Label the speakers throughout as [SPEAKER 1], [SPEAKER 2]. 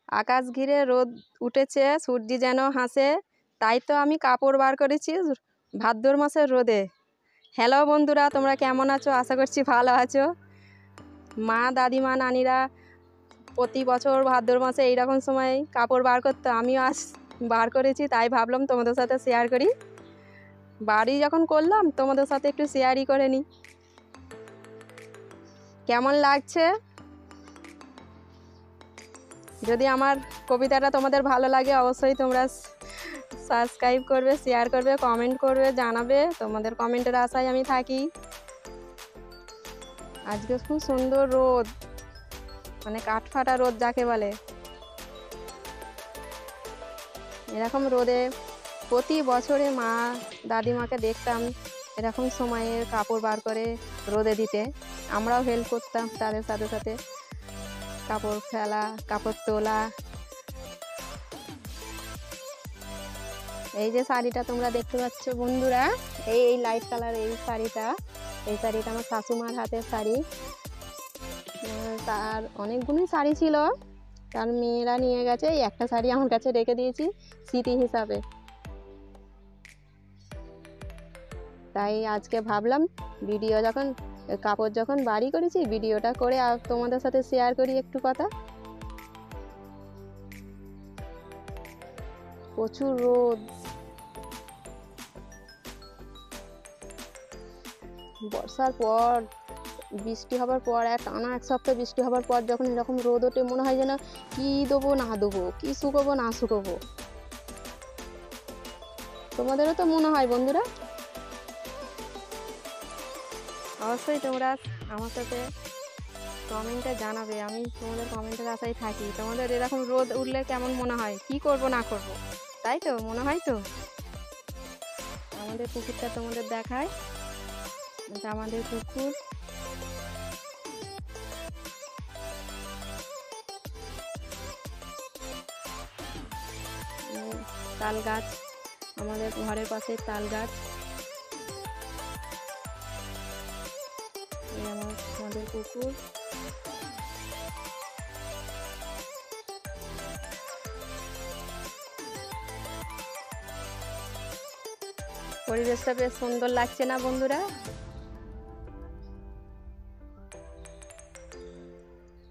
[SPEAKER 1] আকাশ ঘিরে রোদ উঠেছে, সূর্য যেন হাসে, তাই তো আমি কাপড় বার করেছি ভাদ্র মাসের রোদে। হ্যালো বন্ধুরা, তোমরা কেমন আছো? আশা করছি ভালো আছো। মা, দাদিমা, নানিরা প্রতি বছর ভাদ্র মাসে এইরকম সময় কাপড় বার করতো, আমিও আজ বার করেছি, তাই ভাবলাম তোমাদের সাথে শেয়ার করি। বাড়ি যখন করলাম তোমাদের সাথে একটু শেয়ারই করে নিই। কেমন লাগছে? যদি আমার কবিতাটা তোমাদের ভালো লাগে অবশ্যই তোমরা সাবস্ক্রাইব করবে, শেয়ার করবে, কমেন্ট করবে, জানাবে। তোমাদের কমেন্টের আশায় আমি থাকি। আজকে খুব সুন্দর রোদ, মানে কাঠফাটা রোদ যাকে বলে। এরকম রোদে প্রতি বছরে মা দাদিমাকে দেখতাম এরকম সময়ে কাপড় বার করে রোদে দিতে। আমরাও হেল্প করতাম তাদের সাথে সাথে, কাপড় ফেলা, কাপড় তোলা। এই যে শাড়িটা তোমরা দেখতে পাচ্ছ বন্ধুরা, এই লাইট কালার এই শাড়িটা আমার শাশুমার হাতের শাড়ি। তার অনেকগুলোই শাড়ি ছিল, তার মেয়েরা নিয়ে গেছে। এই একটা শাড়ি আমার কাছে রেখে দিয়েছি স্মৃতি হিসাবে। তাই আজকে ভাবলাম কাপড় যখন বাড়ি করেছি, ভিডিওটা করে তোমাদের সাথে শেয়ার করি একটু কথা। প্রচুর রোদ, বর্ষার পর বৃষ্টি হবার পর টানা এক সপ্তাহ বৃষ্টি হবার পর যখন এরকম রোদ ওঠে, মনে হয় যেন কি দেবো না দেবো, কি শুকোবো না শুকোবো। তোমাদেরও তো মনে হয় বন্ধুরা? অবশ্যই তোমরা আমার সাথে কমেন্টে জানাবে, আমি তোমাদের কমেন্টের আশায় থাকি। তোমাদের এরকম রোদ উঠলে কেমন মনে হয়, কি করব না করব, তাই তো মনে হয় তো। আমাদের পুকুরটা তোমাদের দেখায়, এটা আমাদের পুকুর। তাল গাছ, আমাদের ঘরের পাশে তাল গাছ। আমাদের পুকুর। পরিবেশটা বেশ সুন্দর লাগছে না বন্ধুরা?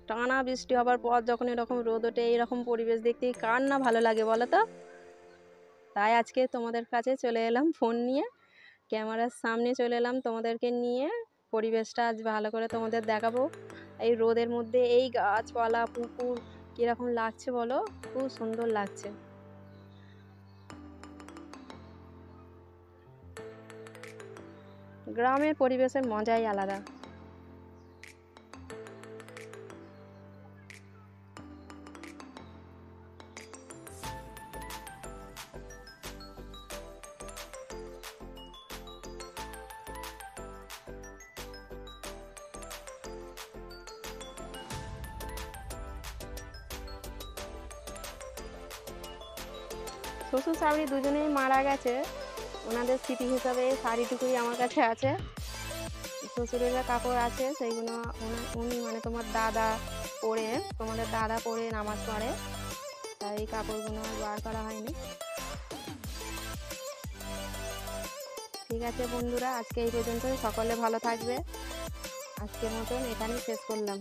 [SPEAKER 1] টানা বৃষ্টি হবার পর যখন এরকম রোদ ওঠে, এইরকম পরিবেশ দেখতে কার না ভালো লাগে বলো তো? তাই আজকে তোমাদের কাছে চলে এলাম, ফোন নিয়ে ক্যামেরার সামনে চলে এলাম তোমাদেরকে নিয়ে। পরিবেশটা আজ ভালো করে তোমাদের দেখাবো। এই রোদের মধ্যে এই গাছপালা, পুকুর কীরকম লাগছে বলো? খুব সুন্দর লাগছে। গ্রামের পরিবেশের মজাই আলাদা। শ্বশুর শাশুড়ি দুজনেই মারা গেছে, ওনাদের স্মৃতি হিসাবে শাড়িটুকুই আমার কাছে আছে। শ্বশুরের কাপড় আছে, সেইগুলো উনি মানে তোমাদের দাদা পরে নামাজ পড়ে, তাই এই কাপড়গুলো বার করা হয়নি। ঠিক আছে বন্ধুরা, আজকে এই পর্যন্ত। সকলে ভালো থাকবে। আজকের মতন এখানেই শেষ করলাম।